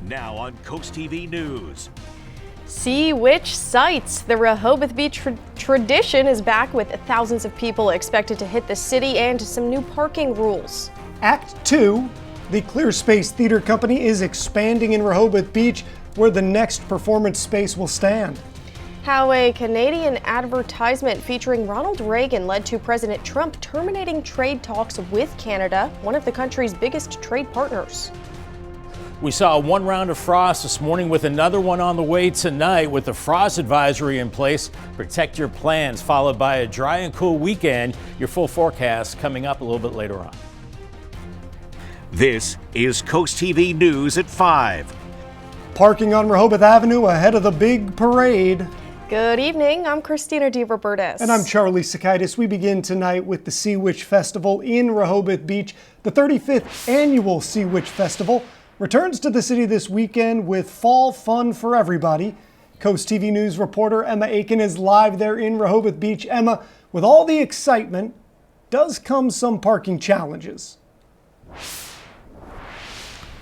Now on Coast TV News. See which sights. The Rehoboth Beach tradition is back with thousands of people expected to hit the city and some new parking rules. Act 2, the Clear Space Theater Company is expanding in Rehoboth Beach, where the next performance space will stand. How a Canadian advertisement featuring Ronald Reagan led to President Trump terminating trade talks with Canada, one of the country's biggest trade partners. We saw one round of frost this morning with another one on the way tonight with the frost advisory in place. Protect your plants, followed by a dry and cool weekend. Your full forecast coming up a little bit later on. This is Coast TV News at 5. Parking on Rehoboth Avenue ahead of the big parade. Good evening, I'm Christina DeRobertis. And I'm Charlie Sakaitis. We begin tonight with the Sea Witch Festival in Rehoboth Beach. The 35th annual Sea Witch Festival returns to the city this weekend with fall fun for everybody. Coast TV News reporter Emma Aiken is live there in Rehoboth Beach. Emma, with all the excitement, does come some parking challenges.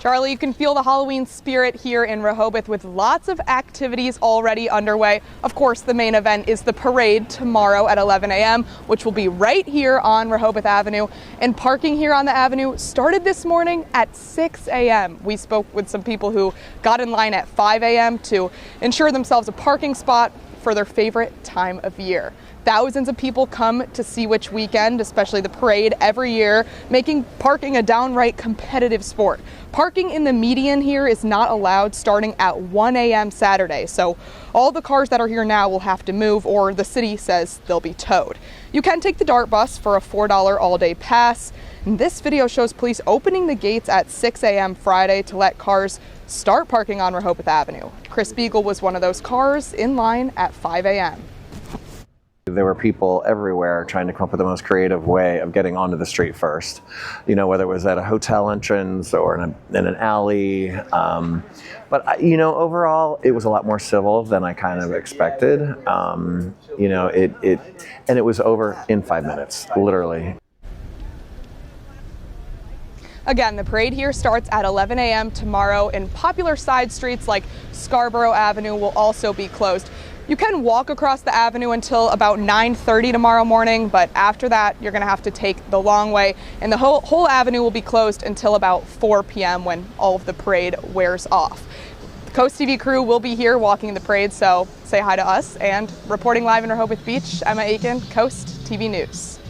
Charlie, you can feel the Halloween spirit here in Rehoboth with lots of activities already underway. Of course, the main event is the parade tomorrow at 11 a.m., which will be right here on Rehoboth Avenue. And parking here on the avenue started this morning at 6 a.m. We spoke with some people who got in line at 5 a.m. to ensure themselves a parking spot for their favorite time of year. Thousands of people come to Sea Witch Weekend, especially the parade, every year, making parking a downright competitive sport. Parking in the median here is not allowed starting at 1 a.m. Saturday, so all the cars that are here now will have to move, or the city says they'll be towed. You can take the DART bus for a $4 all-day pass. And this video shows police opening the gates at 6 a.m. Friday to let cars start parking on Rehoboth Avenue. Chris Beagle was one of those cars in line at 5 a.m. There were people everywhere trying to come up with the most creative way of getting onto the street first. You know, whether it was at a hotel entrance or in an alley. But you know, overall, it was a lot more civil than I kind of expected. You know, and it was over in 5 minutes, literally. Again, the parade here starts at 11 a.m. tomorrow, and popular side streets like Scarborough Avenue will also be closed. You can walk across the avenue until about 9:30 tomorrow morning, but after that, you're going to have to take the long way, and the whole avenue will be closed until about 4 p.m. when all of the parade wears off. The Coast TV crew will be here walking the parade, so say hi to us. And reporting live in Rehoboth Beach, Emma Aiken, Coast TV News.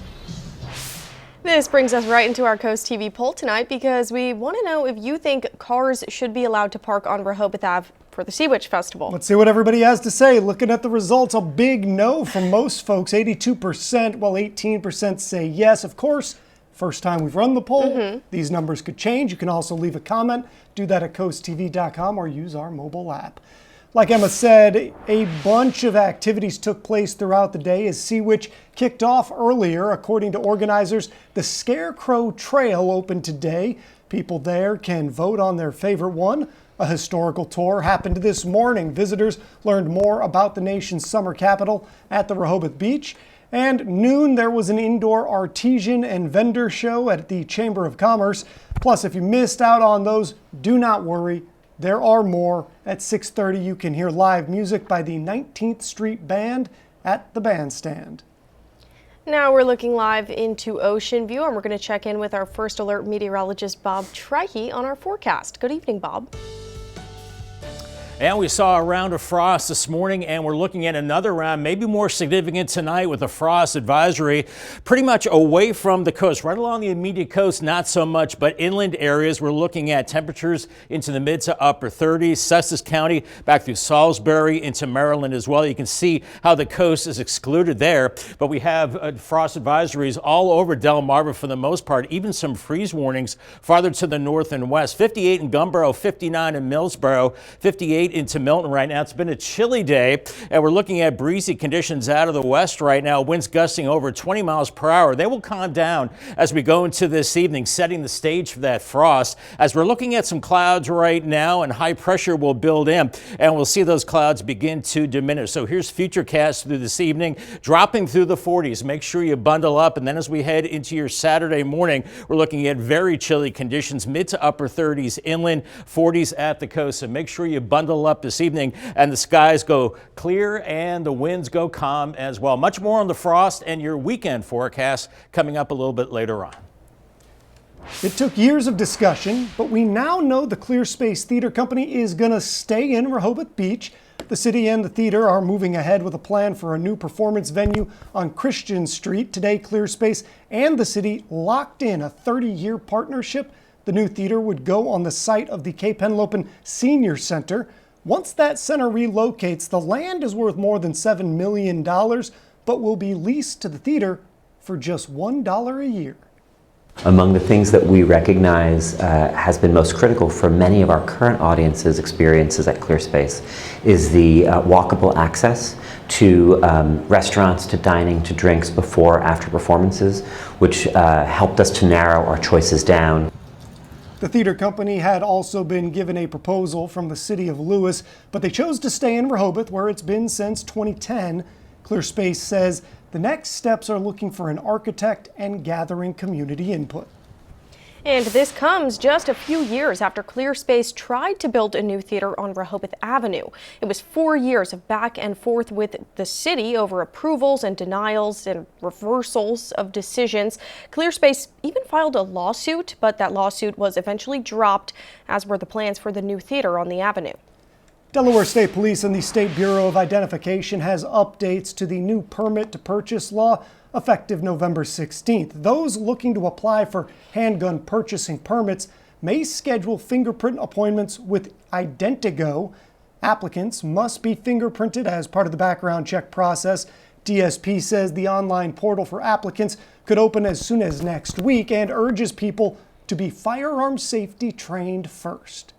This brings us right into our Coast TV poll tonight because we want to know if you think cars should be allowed to park on Rehoboth Ave for the Sea Witch Festival. Let's see what everybody has to say. Looking at the results, a big no from most folks, 82%, while 18% say yes. Of course, first time we've run the poll, these numbers could change. You can also leave a comment. Do that at coasttv.com or use our mobile app. Like Emma said, a bunch of activities took place throughout the day as Sea Witch kicked off earlier. According to organizers, the Scarecrow Trail opened today. People there can vote on their favorite one. A historical tour happened this morning. Visitors learned more about the nation's summer capital at the Rehoboth Beach. And noon, there was an indoor artisan and vendor show at the Chamber of Commerce. Plus, if you missed out on those, do not worry. There are more. At 6:30, you can hear live music by the 19th Street Band at the bandstand. Now we're looking live into Ocean View, and we're going to check in with our First Alert meteorologist, Bob Trihey, on our forecast. Good evening, Bob. And we saw a round of frost this morning, and we're looking at another round, maybe more significant tonight with a frost advisory pretty much away from the coast. Right along the immediate coast, not so much, but inland areas, we're looking at temperatures into the mid to upper 30s. Sussex County back through Salisbury into Maryland as well. You can see how the coast is excluded there, but we have frost advisories all over Delmarva for the most part, even some freeze warnings farther to the north and west. 58 in Gumboro, 59 in Millsboro, 58 into Milton right now. It's been a chilly day, and we're looking at breezy conditions out of the west right now. Winds gusting over 20 miles per hour. They will calm down as we go into this evening, setting the stage for that frost. As we're looking at some clouds right now, and high pressure will build in, and we'll see those clouds begin to diminish. So here's Futurecast through this evening, dropping through the 40s. Make sure you bundle up, and then as we head into your Saturday morning, we're looking at very chilly conditions, mid to upper 30s inland, 40s at the coast. So make sure you bundle up this evening, and the skies go clear and the winds go calm as well. Much more on the frost and your weekend forecast coming up a little bit later on. It took years of discussion, but we now know the ClearSpace Theater Company is going to stay in Rehoboth Beach. The city and the theater are moving ahead with a plan for a new performance venue on Christian Street. Today, ClearSpace and the city locked in a 30-year partnership. The new theater would go on the site of the Cape Henlopen Senior Center. Once that center relocates, the land is worth more than $7 million, but will be leased to the theater for just $1 a year. Among the things that we recognize has been most critical for many of our current audiences' experiences at ClearSpace is the walkable access to restaurants, to dining, to drinks before, after performances, which helped us to narrow our choices down. The theater company had also been given a proposal from the city of Lewis, but they chose to stay in Rehoboth, where it's been since 2010. ClearSpace says the next steps are looking for an architect and gathering community input. And this comes just a few years after ClearSpace tried to build a new theater on Rehoboth Avenue. It was 4 years of back and forth with the city over approvals and denials and reversals of decisions. ClearSpace even filed a lawsuit, but that lawsuit was eventually dropped, as were the plans for the new theater on the avenue. Delaware State Police and the State Bureau of Identification has updates to the new permit to purchase law effective November 16th. Those looking to apply for handgun purchasing permits may schedule fingerprint appointments with Identigo. Applicants must be fingerprinted as part of the background check process. DSP says the online portal for applicants could open as soon as next week and urges people to be firearm safety trained first.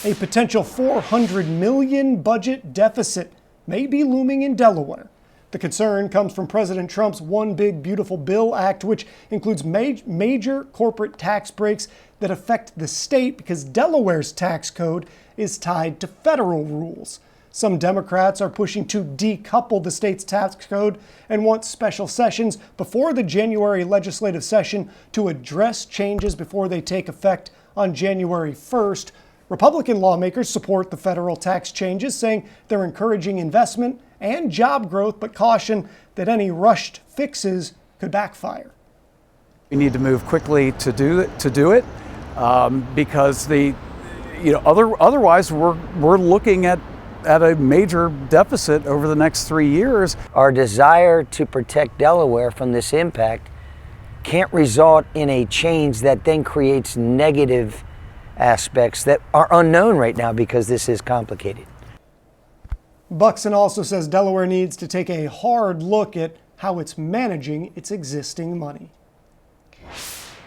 A potential $400 million budget deficit may be looming in Delaware. The concern comes from President Trump's One Big Beautiful Bill Act, which includes major corporate tax breaks that affect the state because Delaware's tax code is tied to federal rules. Some Democrats are pushing to decouple the state's tax code and want special sessions before the January legislative session to address changes before they take effect on January 1st. Republican lawmakers support the federal tax changes, saying they're encouraging investment and job growth, but caution that any rushed fixes could backfire. We need to move quickly to do it because otherwise we're looking at a major deficit over the next 3 years. Our desire to protect Delaware from this impact can't result in a change that then creates negative aspects that are unknown right now because this is complicated. Buxton also says Delaware needs to take a hard look at how it's managing its existing money.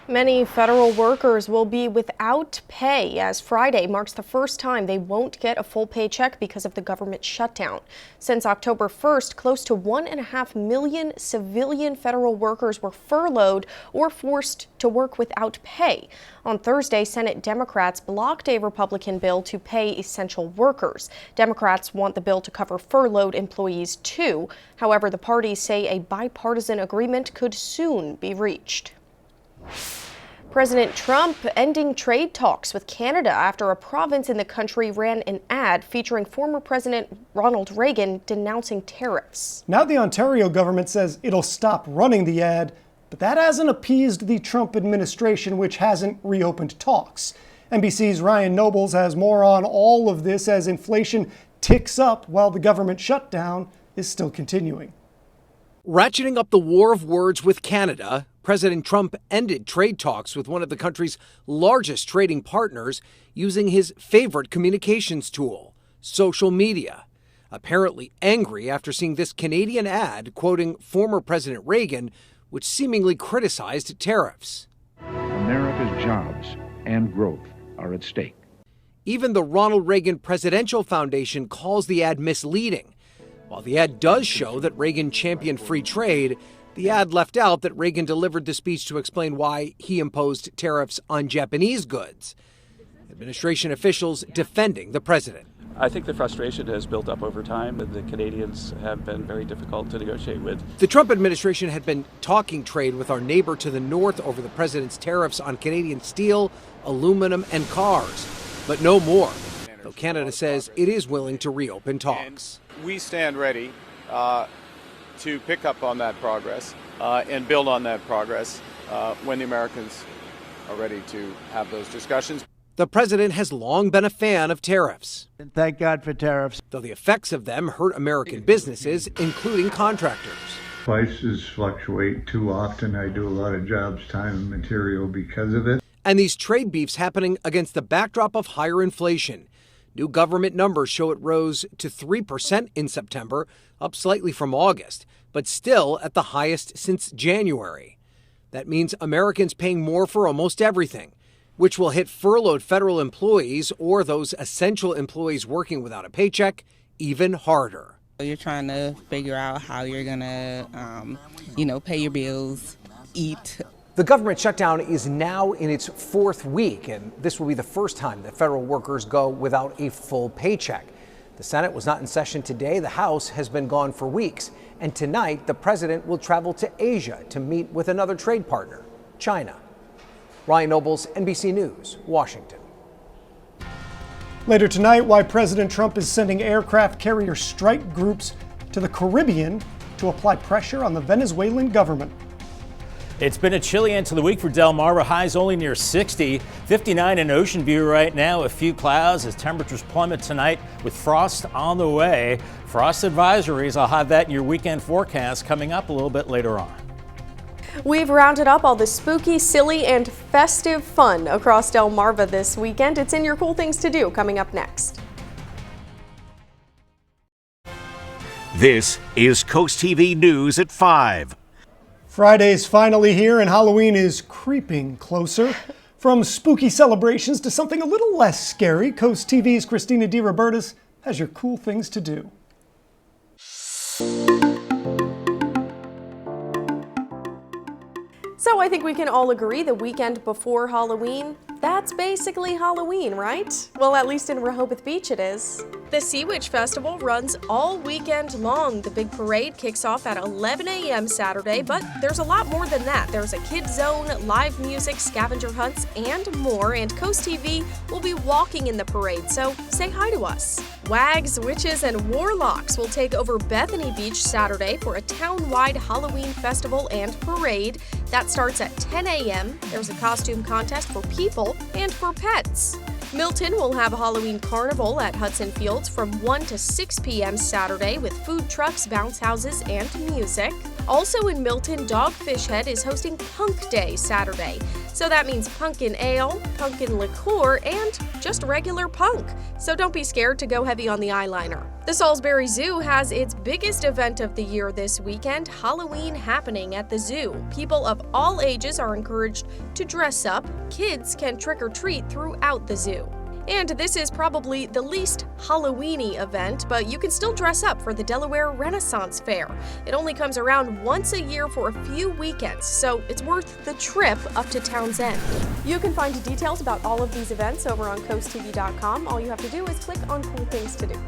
Many federal workers will be without pay as Friday marks the first time they won't get a full paycheck because of the government shutdown. Since October 1st, close to 1.5 million civilian federal workers were furloughed or forced to work without pay. On Thursday, Senate Democrats blocked a Republican bill to pay essential workers. Democrats want the bill to cover furloughed employees too. However, the parties say a bipartisan agreement could soon be reached. President Trump ending trade talks with Canada after a province in the country ran an ad featuring former President Ronald Reagan denouncing tariffs. Now the Ontario government says it'll stop running the ad, but that hasn't appeased the Trump administration, which hasn't reopened talks. NBC's Ryan Nobles has more on all of this as inflation ticks up while the government shutdown is still continuing. Ratcheting up the war of words with Canada, President Trump ended trade talks with one of the country's largest trading partners using his favorite communications tool, social media. Apparently angry after seeing this Canadian ad quoting former President Reagan, which seemingly criticized tariffs. America's jobs and growth are at stake. Even the Ronald Reagan Presidential Foundation calls the ad misleading. While the ad does show that Reagan championed free trade, the ad left out that Reagan delivered the speech to explain why he imposed tariffs on Japanese goods. Administration officials defending the president. I think the frustration has built up over time. The Canadians have been very difficult to negotiate with. The Trump administration had been talking trade with our neighbor to the north over the president's tariffs on Canadian steel, aluminum, and cars, but no more, though Canada says it is willing to reopen talks. And we stand ready to pick up on that progress and build on that progress when the Americans are ready to have those discussions. The president has long been a fan of tariffs. And thank God for tariffs. Though the effects of them hurt American businesses, including contractors. Prices fluctuate too often. I do a lot of jobs, time, and material because of it. And these trade beefs happening against the backdrop of higher inflation. New government numbers show it rose to 3% in September, up slightly from August, but still at the highest since January. That means Americans paying more for almost everything, which will hit furloughed federal employees or those essential employees working without a paycheck even harder. You're trying to figure out how you're going to, pay your bills, eat. The government shutdown is now in its fourth week, and this will be the first time that federal workers go without a full paycheck. The Senate was not in session today. The House has been gone for weeks. And tonight, the president will travel to Asia to meet with another trade partner, China. Ryan Nobles, NBC News, Washington. Later tonight, why President Trump is sending aircraft carrier strike groups to the Caribbean to apply pressure on the Venezuelan government. It's been a chilly end to the week for Delmarva. Highs only near 60. 59 in Ocean View right now. A few clouds as temperatures plummet tonight with frost on the way. Frost advisories. I'll have that in your weekend forecast coming up a little bit later on. We've rounded up all the spooky, silly, and festive fun across Delmarva this weekend. It's in your cool things to do coming up next. This is Coast TV News at 5. Friday's finally here and Halloween is creeping closer. From spooky celebrations to something a little less scary, Coast TV's Christina DeRobertis has your cool things to do. So I think we can all agree the weekend before Halloween, that's basically Halloween, right? Well, at least in Rehoboth Beach it is. The Sea Witch Festival runs all weekend long. The big parade kicks off at 11 a.m. Saturday, but there's a lot more than that. There's a kids zone, live music, scavenger hunts, and more, and Coast TV will be walking in the parade, so say hi to us. Wags, witches, and warlocks will take over Bethany Beach Saturday for a town-wide Halloween festival and parade. That starts at 10 a.m. There's a costume contest for people and for pets. Milton will have a Halloween carnival at Hudson Fields from 1 to 6 p.m. Saturday with food trucks, bounce houses, and music. Also in Milton, Dogfish Head is hosting Punk Day Saturday. So that means pumpkin ale, pumpkin liqueur, and just regular punk. So don't be scared to go heavy on the eyeliner. The Salisbury Zoo has its biggest event of the year this weekend, Halloween happening at the zoo. People of all ages are encouraged to dress up. Kids can trick or treat throughout the zoo. And this is probably the least Halloween-y event, but you can still dress up for the Delaware Renaissance Fair. It only comes around once a year for a few weekends, so it's worth the trip up to Town's End. You can find details about all of these events over on CoastTV.com. All you have to do is click on Cool Things to Do.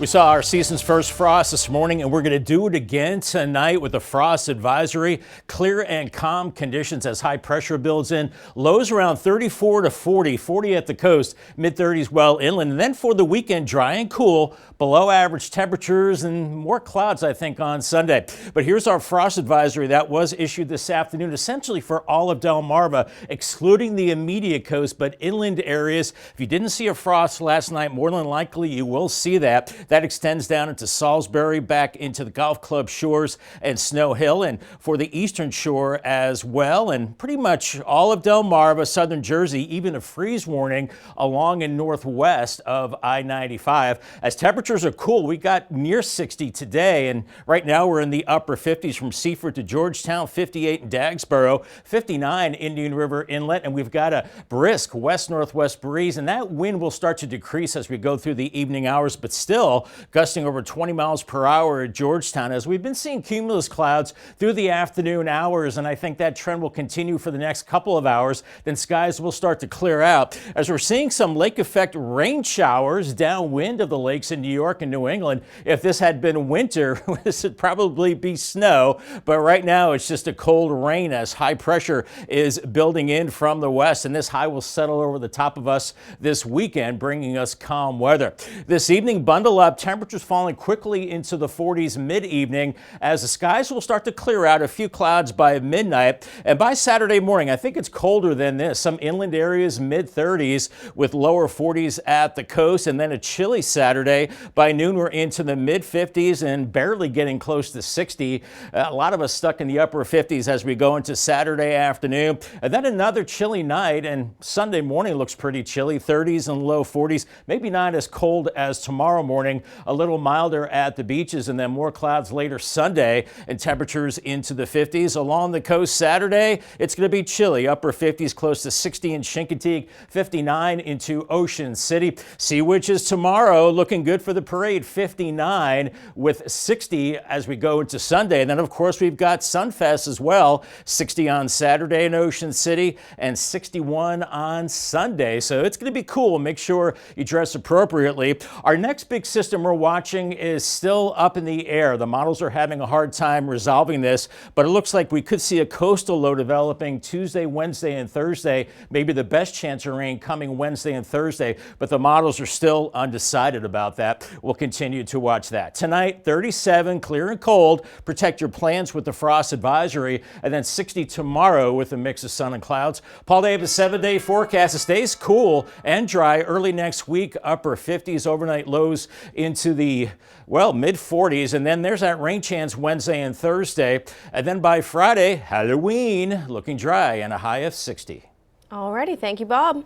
We saw our season's first frost this morning, and we're going to do it again tonight with a frost advisory. Clear and calm conditions as high pressure builds in. Lows around 34 to 40, 40 at the coast, mid-30s well inland. And then for the weekend, dry and cool, below average temperatures and more clouds, I think, on Sunday. But here's our frost advisory that was issued this afternoon, essentially for all of Delmarva, excluding the immediate coast, but inland areas. If you didn't see a frost last night, more than likely you will see that. That extends down into Salisbury, back into the golf club shores and Snow Hill, and for the eastern shore as well, and pretty much all of Delmarva, southern Jersey, even a freeze warning along and northwest of I-95. As temperatures are cool, we got near 60 today, and right now we're in the upper 50s from Seaford to Georgetown, 58 in Dagsboro, 59 Indian River Inlet, and we've got a brisk west-northwest breeze, and that wind will start to decrease as we go through the evening hours, but still gusting over 20 miles per hour at Georgetown, as we've been seeing cumulus clouds through the afternoon hours, and I think that trend will continue for the next couple of hours. Then skies will start to clear out as we're seeing some lake effect rain showers downwind of the lakes in New York and New England. If this had been winter, this would probably be snow, but right now it's just a cold rain as high pressure is building in from the west, and this high will settle over the top of us this weekend, bringing us calm weather. This evening, bundle up, temperatures falling quickly into the 40s mid-evening as the skies will start to clear out, a few clouds by midnight, and by Saturday morning I think it's colder than this. Some inland areas mid-30s with lower 40s at the coast, and then a chilly Saturday. By noon we're into the mid-50s and barely getting close to 60. A lot of us stuck in the upper 50s as we go into Saturday afternoon, and then another chilly night, and Sunday morning looks pretty chilly, 30s and low 40s, maybe not as cold as tomorrow morning, a little milder at the beaches, and then more clouds later Sunday and temperatures into the 50s. Along the coast Saturday, it's going to be chilly, upper 50s, close to 60 in Chincoteague, 59 into Ocean City. Sea Witches tomorrow looking good for the parade, 59 with 60 as we go into Sunday. And then of course we've got Sunfest as well, 60 on Saturday in Ocean City and 61 on Sunday. So it's going to be cool. Make sure you dress appropriately. Our next big system we're watching is still up in the air. The models are having a hard time resolving this, but it looks like we could see a coastal low developing Tuesday, Wednesday, and Thursday. Maybe the best chance of rain coming Wednesday and Thursday, but the models are still undecided about that. We'll continue to watch that. Tonight, 37, clear and cold. Protect your plants with the frost advisory, and then 60 tomorrow with a mix of sun and clouds. Paul Davis, 7-day forecast. It stays cool and dry early next week, upper 50s, overnight lows into the, well, mid 40s, and then there's that rain chance Wednesday and Thursday, and then by Friday, Halloween, looking dry and a high of 60. Alrighty, thank you, Bob.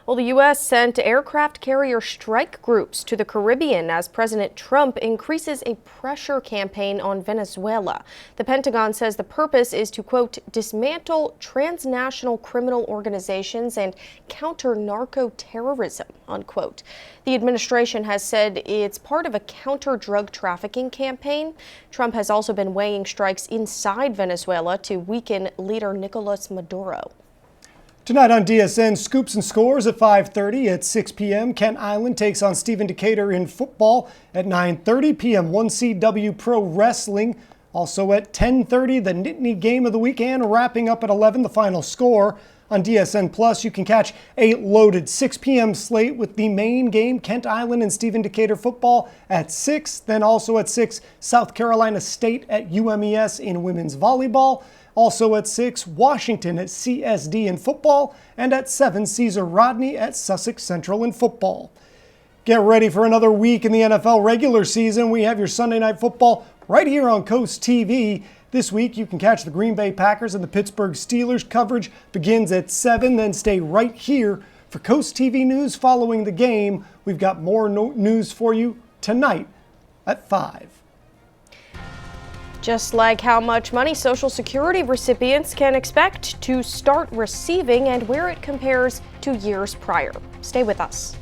Well, the U.S. sent aircraft carrier strike groups to the Caribbean as President Trump increases a pressure campaign on Venezuela. The Pentagon says the purpose is to, quote, dismantle transnational criminal organizations and counter narco-terrorism, unquote. The administration has said it's part of a counter-drug trafficking campaign. Trump has also been weighing strikes inside Venezuela to weaken leader Nicolas Maduro. Tonight on DSN, Scoops and Scores at 5:30. At 6 p.m., Kent Island takes on Stephen Decatur in football. At 9:30 p.m., 1CW Pro Wrestling. Also at 10:30, the Nittany Game of the Week, and wrapping up at 11, the final score. On DSN Plus, you can catch a loaded 6 p.m. slate with the main game, Kent Island and Stephen Decatur football at 6. Then also at 6, South Carolina State at UMES in women's volleyball. Also at 6, Washington at CSD in football, and at 7, Caesar Rodney at Sussex Central in football. Get ready for another week in the NFL regular season. We have your Sunday Night Football right here on Coast TV. This week you can catch the Green Bay Packers and the Pittsburgh Steelers. Coverage begins at 7, then stay right here for Coast TV News following the game. We've got more news for you tonight at 5. Just like how much money Social Security recipients can expect to start receiving and where it compares to years prior. Stay with us.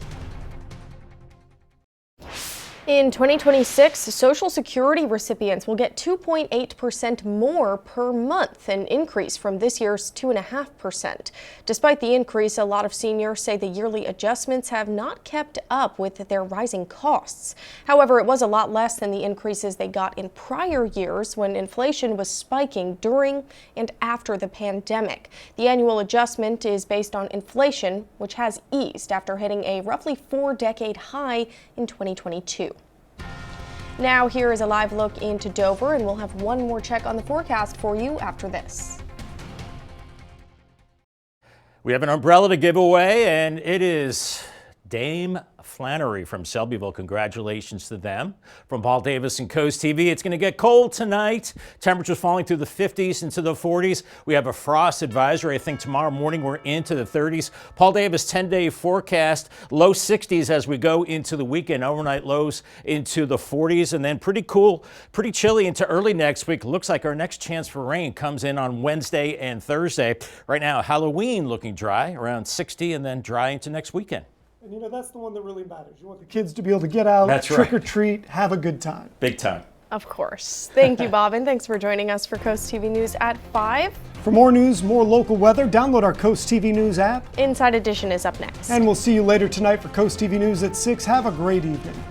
In 2026, Social Security recipients will get 2.8% more per month, an increase from this year's 2.5%. Despite the increase, a lot of seniors say the yearly adjustments have not kept up with their rising costs. However, it was a lot less than the increases they got in prior years when inflation was spiking during and after the pandemic. The annual adjustment is based on inflation, which has eased after hitting a roughly 4-decade high in 2022. Now here is a live look into Dover, and we'll have one more check on the forecast for you after this. We have an umbrella to give away, and it is Dame Flannery from Selbyville. Congratulations to them. From Paul Davis and Coast TV, it's going to get cold tonight. Temperatures falling through the 50s into the 40s. We have a frost advisory. I think tomorrow morning we're into the 30s. Paul Davis 10-day forecast, low 60s as we go into the weekend. Overnight lows into the 40s, and then pretty cool, pretty chilly into early next week. Looks like our next chance for rain comes in on Wednesday and Thursday. Right now, Halloween looking dry, around 60, and then dry into next weekend. And you know, that's the one that really matters. You want the kids to be able to get out, That's trick right. or treat, have a good time. Big time. Of course. Thank you, Bob, and thanks for joining us for Coast TV News at 5. For more news, more local weather, download our Coast TV News app. Inside Edition is up next. And we'll see you later tonight for Coast TV News at 6. Have a great evening.